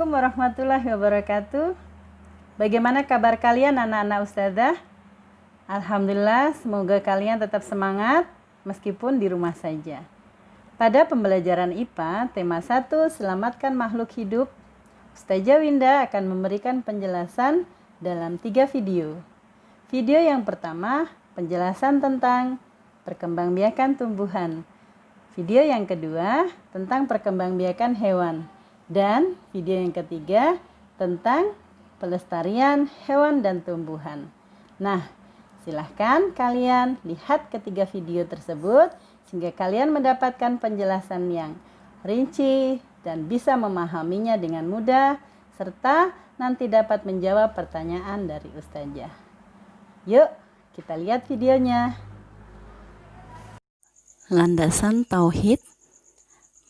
Assalamualaikum warahmatullahi wabarakatuh. Bagaimana kabar kalian anak-anak ustazah? Alhamdulillah, semoga kalian tetap semangat meskipun di rumah saja. Pada pembelajaran IPA, tema 1, selamatkan makhluk hidup, Ustazah Winda akan memberikan penjelasan dalam 3 video. Video yang pertama, penjelasan tentang perkembangbiakan tumbuhan. Video yang kedua, tentang perkembangbiakan hewan. Dan video yang ketiga tentang pelestarian hewan dan tumbuhan. Nah, silahkan kalian lihat ketiga video tersebut sehingga kalian mendapatkan penjelasan yang rinci dan bisa memahaminya dengan mudah serta nanti dapat menjawab pertanyaan dari ustazah. Yuk, kita lihat videonya. Landasan Tauhid.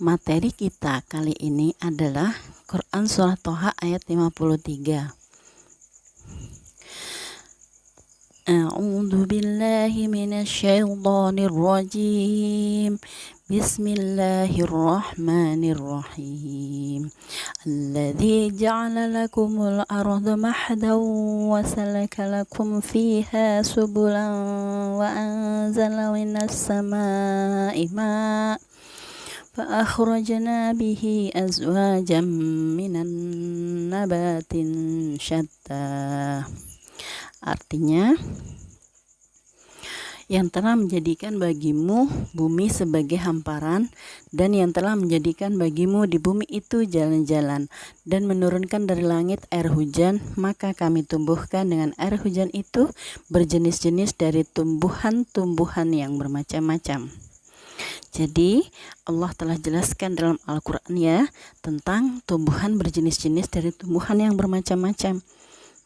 Materi kita kali ini adalah Quran Surah Toha ayat 53. A'udzu billahi minasyaitonir rajim. Bismillahirrahmanirrahim. Alladzi ja'ala lakumul arda mahdan wa salaka lakum fiha subulan wa anzala minas samaa'i ma'a فأخرجنا به أزواجا من النبات شتى. Artinya, yang telah menjadikan bagimu bumi sebagai hamparan dan yang telah menjadikan bagimu di bumi itu jalan-jalan dan menurunkan dari langit air hujan, maka kami tumbuhkan dengan air hujan itu berjenis-jenis dari tumbuhan-tumbuhan yang bermacam-macam. Jadi Allah telah jelaskan dalam Al-Quran ya tentang tumbuhan berjenis-jenis dari tumbuhan yang bermacam-macam.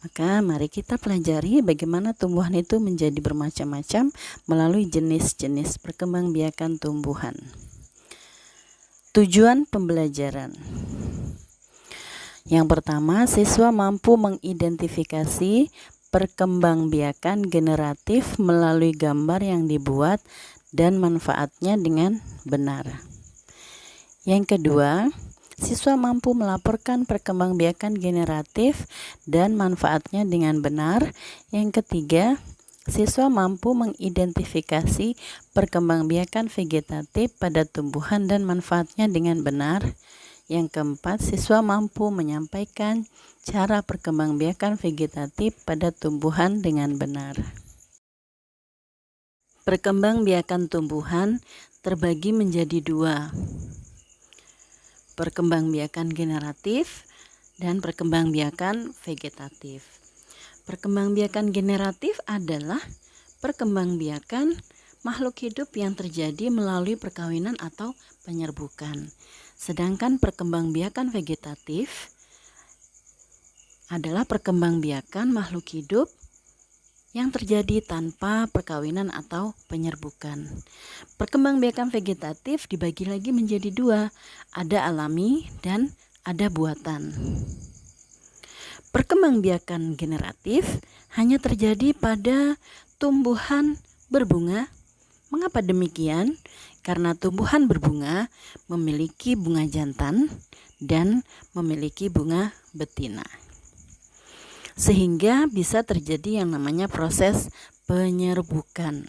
Maka mari kita pelajari bagaimana tumbuhan itu menjadi bermacam-macam melalui jenis-jenis perkembangbiakan tumbuhan. Tujuan pembelajaran. Yang pertama, siswa mampu mengidentifikasi perkembangbiakan generatif melalui gambar yang dibuat dan manfaatnya dengan benar. Yang kedua, siswa mampu melaporkan perkembangbiakan generatif dan manfaatnya dengan benar. Yang ketiga, siswa mampu mengidentifikasi perkembangbiakan vegetatif pada tumbuhan dan manfaatnya dengan benar. Yang keempat, siswa mampu menyampaikan cara perkembangbiakan vegetatif pada tumbuhan dengan benar. Perkembangbiakan tumbuhan terbagi menjadi 2. Perkembangbiakan generatif dan perkembangbiakan vegetatif. Perkembangbiakan generatif adalah perkembangbiakan makhluk hidup yang terjadi melalui perkawinan atau penyerbukan. Sedangkan perkembangbiakan vegetatif adalah perkembangbiakan makhluk hidup yang terjadi tanpa perkawinan atau penyerbukan. Perkembangbiakan vegetatif dibagi lagi menjadi 2, ada alami dan ada buatan. Perkembangbiakan generatif hanya terjadi pada tumbuhan berbunga. Mengapa demikian? Karena tumbuhan berbunga memiliki bunga jantan dan memiliki bunga betina. Sehingga bisa terjadi yang namanya proses penyerbukan.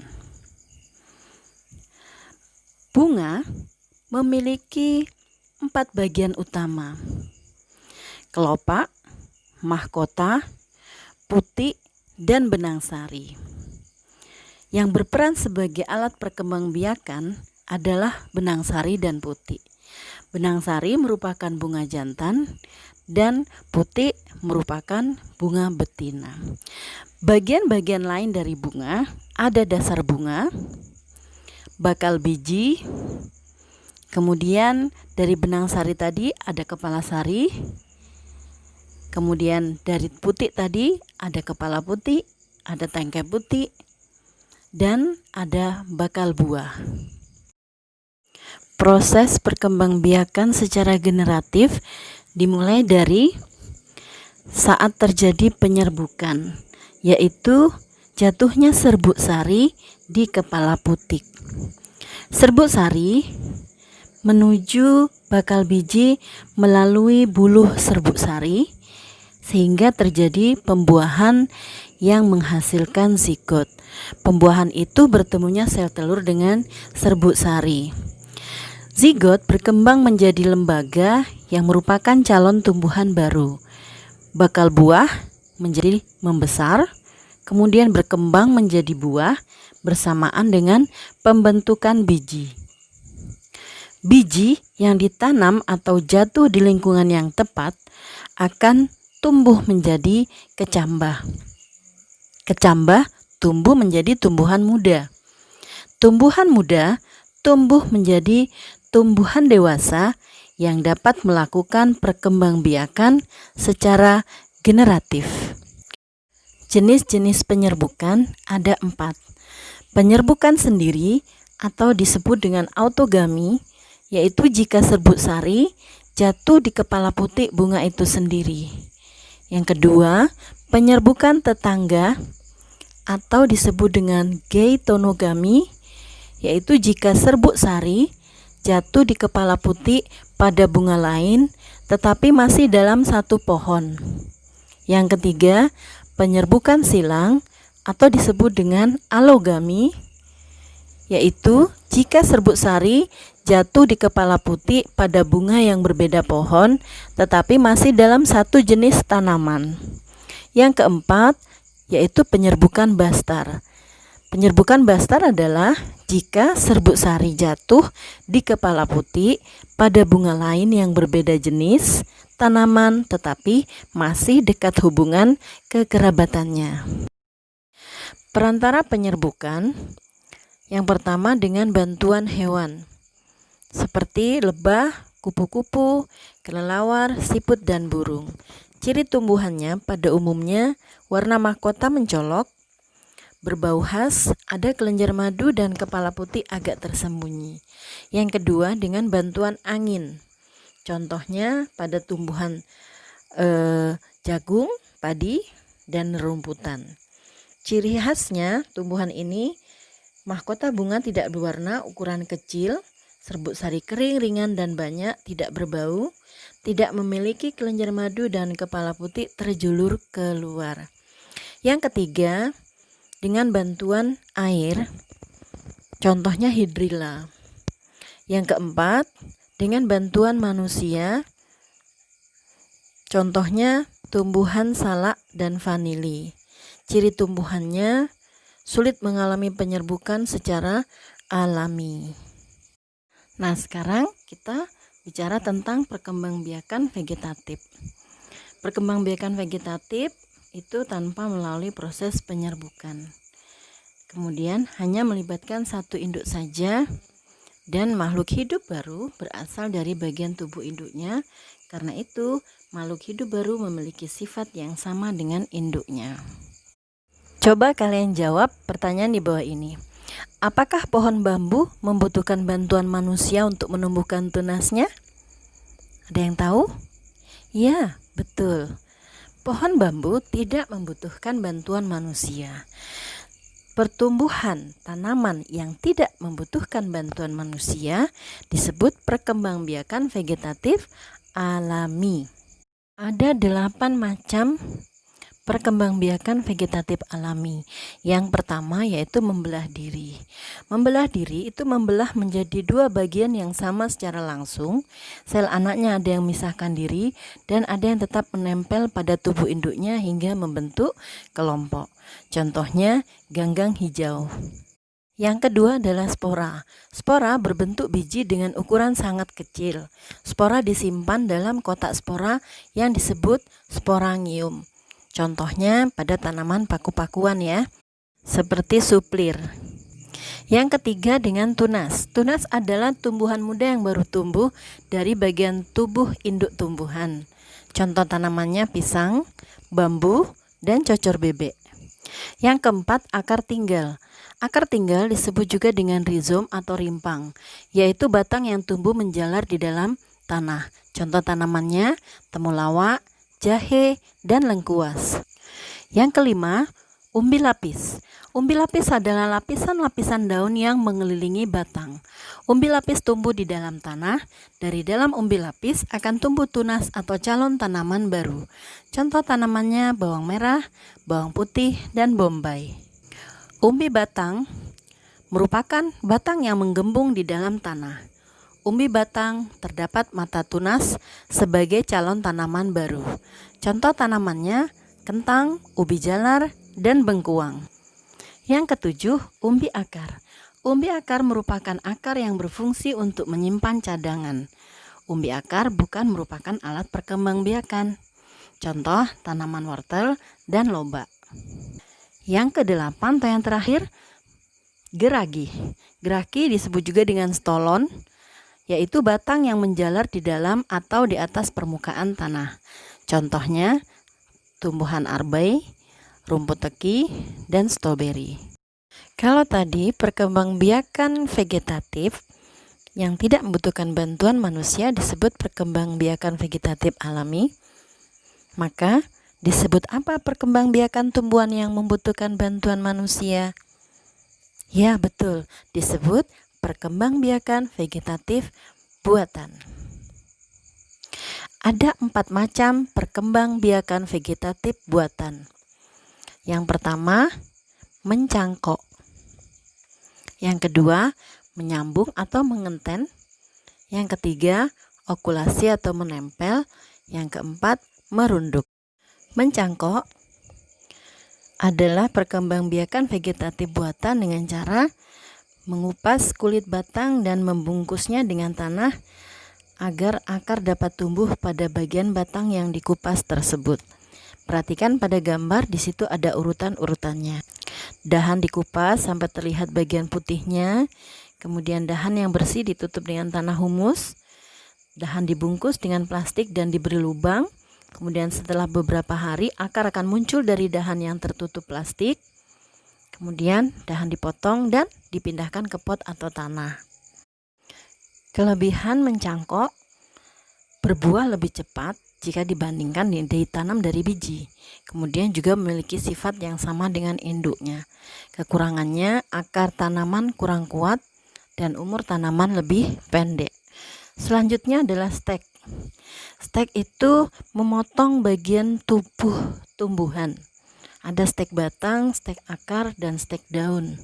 Bunga memiliki 4 bagian utama: kelopak, mahkota, putik, dan benang sari. Yang berperan sebagai alat perkembangbiakan adalah benang sari dan putik. Benang sari merupakan bunga jantan dan putik merupakan bunga betina. Bagian-bagian lain dari bunga ada dasar bunga, bakal biji, kemudian dari benang sari tadi ada kepala sari, kemudian dari putik tadi ada kepala putik, ada tangkai putik, dan ada bakal buah. Proses perkembangbiakan secara generatif dimulai dari saat terjadi penyerbukan, yaitu jatuhnya serbuk sari di kepala putik. Serbuk sari menuju bakal biji melalui buluh serbuk sari sehingga terjadi pembuahan yang menghasilkan zigot. Pembuahan itu bertemunya sel telur dengan serbuk sari. Zigot berkembang menjadi lembaga yang merupakan calon tumbuhan baru. Bakal buah menjadi membesar, kemudian berkembang menjadi buah bersamaan dengan pembentukan biji. Biji yang ditanam atau jatuh di lingkungan yang tepat akan tumbuh menjadi kecambah. Kecambah tumbuh menjadi tumbuhan muda. Tumbuhan muda tumbuh menjadi tumbuhan dewasa yang dapat melakukan perkembangbiakan secara generatif. Jenis-jenis penyerbukan ada 4. Penyerbukan sendiri atau disebut dengan autogami, yaitu jika serbuk sari jatuh di kepala putik bunga itu sendiri. Yang kedua, penyerbukan tetangga atau disebut dengan geitonogami, yaitu jika serbuk sari jatuh di kepala putik pada bunga lain tetapi masih dalam satu pohon. Yang ketiga, penyerbukan silang atau disebut dengan alogami, yaitu jika serbuk sari jatuh di kepala putik pada bunga yang berbeda pohon tetapi masih dalam satu jenis tanaman. Yang keempat, yaitu penyerbukan bastar. Penyerbukan bastar adalah jika serbuk sari jatuh di kepala putik pada bunga lain yang berbeda jenis tanaman tetapi masih dekat hubungan kekerabatannya. Perantara penyerbukan yang pertama dengan bantuan hewan seperti lebah, kupu-kupu, kelelawar, siput, dan burung. Ciri tumbuhannya pada umumnya warna mahkota mencolok, berbau khas, ada kelenjar madu dan kepala putih agak tersembunyi. Yang kedua dengan bantuan angin. Contohnya pada tumbuhan jagung, padi, dan rumputan. Ciri khasnya tumbuhan ini mahkota bunga tidak berwarna, ukuran kecil, serbuk sari kering, ringan dan banyak, tidak berbau, tidak memiliki kelenjar madu dan kepala putih terjulur keluar. Yang ketiga, dengan bantuan air, contohnya hidrilla. Yang keempat, dengan bantuan manusia, contohnya tumbuhan salak dan vanili. Ciri tumbuhannya sulit mengalami penyerbukan secara alami. Nah, sekarang kita bicara tentang perkembangbiakan vegetatif. Perkembangbiakan vegetatif itu tanpa melalui proses penyerbukan. Kemudian hanya melibatkan satu induk saja dan makhluk hidup baru berasal dari bagian tubuh induknya. Karena itu, makhluk hidup baru memiliki sifat yang sama dengan induknya. Coba kalian jawab pertanyaan di bawah ini. Apakah pohon bambu membutuhkan bantuan manusia untuk menumbuhkan tunasnya? Ada yang tahu? Ya, betul. Pohon bambu tidak membutuhkan bantuan manusia. Pertumbuhan tanaman yang tidak membutuhkan bantuan manusia disebut perkembangbiakan vegetatif alami. Ada 8 macam perkembangbiakan vegetatif alami. Yang pertama yaitu membelah diri. Membelah diri itu membelah menjadi 2 bagian yang sama secara langsung. Sel anaknya ada yang memisahkan diri dan ada yang tetap menempel pada tubuh induknya hingga membentuk kelompok. Contohnya ganggang hijau. Yang kedua adalah spora. Spora berbentuk biji dengan ukuran sangat kecil. Spora disimpan dalam kotak spora yang disebut sporangium. Contohnya pada tanaman paku-pakuan ya, seperti suplir. Yang ketiga dengan tunas. Tunas adalah tumbuhan muda yang baru tumbuh dari bagian tubuh induk tumbuhan. Contoh tanamannya pisang, bambu, dan cocor bebek. Yang keempat, akar tinggal. Akar tinggal disebut juga dengan rizom atau rimpang, yaitu batang yang tumbuh menjalar di dalam tanah. Contoh tanamannya temulawak, jahe, dan lengkuas. Yang kelima, Umbi lapis. Umbi lapis adalah lapisan-lapisan daun yang mengelilingi batang. Umbi lapis tumbuh di dalam tanah. Dari dalam umbi lapis akan tumbuh tunas atau calon tanaman baru. Contoh tanamannya bawang merah, bawang putih, dan bombay. Umbi batang merupakan batang yang menggembung di dalam tanah. Umbi batang terdapat mata tunas sebagai calon tanaman baru. Contoh tanamannya kentang, ubi jalar, dan bengkuang. Yang ketujuh, umbi akar. Umbi akar merupakan akar yang berfungsi untuk menyimpan cadangan. Umbi akar bukan merupakan alat perkembangbiakan. Contoh tanaman wortel dan lobak. Yang kedelapan atau yang terakhir, geragi. Geragi disebut juga dengan stolon, yaitu batang yang menjalar di dalam atau di atas permukaan tanah. Contohnya tumbuhan arbay, rumput teki, dan stroberi. Kalau tadi perkembangbiakan vegetatif yang tidak membutuhkan bantuan manusia disebut perkembangbiakan vegetatif alami, maka disebut apa perkembangbiakan tumbuhan yang membutuhkan bantuan manusia? Ya, betul, disebut perkembangbiakan vegetatif buatan. Ada 4 macam perkembangbiakan vegetatif buatan. Yang pertama, mencangkok. Yang kedua, menyambung atau mengenten. Yang ketiga, okulasi atau menempel. Yang keempat, merunduk. Mencangkok adalah perkembangbiakan vegetatif buatan dengan cara mengupas kulit batang dan membungkusnya dengan tanah agar akar dapat tumbuh pada bagian batang yang dikupas tersebut. Perhatikan pada gambar, di situ ada urutan-urutannya. Dahan dikupas sampai terlihat bagian putihnya, kemudian dahan yang bersih ditutup dengan tanah humus, dahan dibungkus dengan plastik dan diberi lubang, kemudian setelah beberapa hari akar akan muncul dari dahan yang tertutup plastik, kemudian dahan dipotong dan dipindahkan ke pot atau tanah. Kelebihan mencangkok, berbuah lebih cepat jika dibandingkan ditanam dari biji. Kemudian juga memiliki sifat yang sama dengan induknya. Kekurangannya, akar tanaman kurang kuat dan umur tanaman lebih pendek. Selanjutnya adalah stek. Stek itu memotong bagian tubuh tumbuhan. Ada stek batang, stek akar, dan stek daun.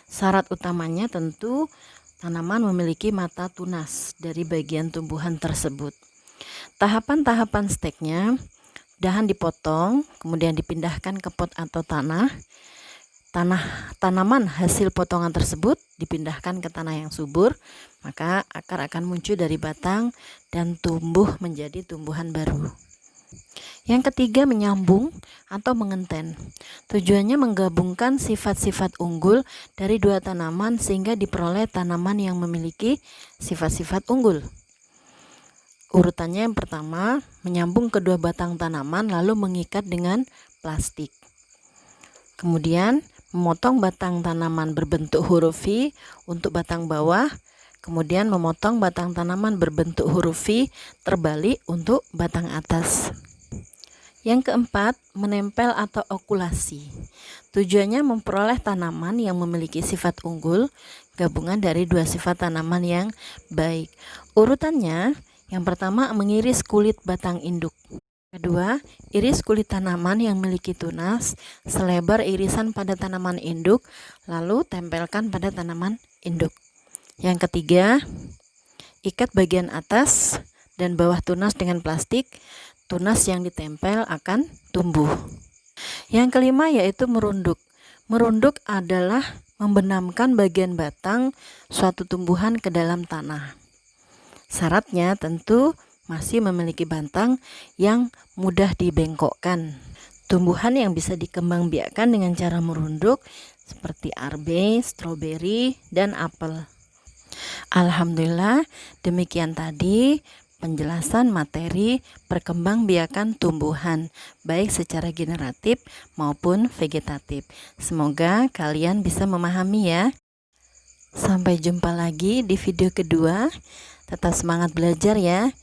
Syarat utamanya tentu tanaman memiliki mata tunas dari bagian tumbuhan tersebut. Tahapan-tahapan steknya, dahan dipotong, kemudian dipindahkan ke pot atau tanah. Tanaman hasil potongan tersebut dipindahkan ke tanah yang subur, maka akar akan muncul dari batang dan tumbuh menjadi tumbuhan baru. Yang ketiga, menyambung atau mengenten. Tujuannya menggabungkan sifat-sifat unggul dari dua tanaman sehingga diperoleh tanaman yang memiliki sifat-sifat unggul. Urutannya yang pertama, menyambung kedua batang tanaman lalu mengikat dengan plastik. Kemudian, memotong batang tanaman berbentuk huruf V untuk batang bawah, kemudian memotong batang tanaman berbentuk huruf V terbalik untuk batang atas. Yang keempat, menempel atau okulasi. Tujuannya memperoleh tanaman yang memiliki sifat unggul, gabungan dari dua sifat tanaman yang baik. Urutannya, yang pertama, mengiris kulit batang induk. Kedua, iris kulit tanaman yang memiliki tunas selebar irisan pada tanaman induk, lalu tempelkan pada tanaman induk. Yang ketiga, ikat bagian atas dan bawah tunas dengan plastik. Tunas yang ditempel akan tumbuh. Yang kelima yaitu merunduk. Merunduk adalah membenamkan bagian batang suatu tumbuhan ke dalam tanah. Syaratnya tentu masih memiliki batang yang mudah dibengkokkan. Tumbuhan yang bisa dikembangbiakkan dengan cara merunduk seperti arbay, stroberi, dan apel. Alhamdulillah, demikian tadi penjelasan materi perkembangbiakan tumbuhan baik secara generatif maupun vegetatif. Semoga kalian bisa memahami ya. Sampai jumpa lagi di video kedua. Tetap semangat belajar ya.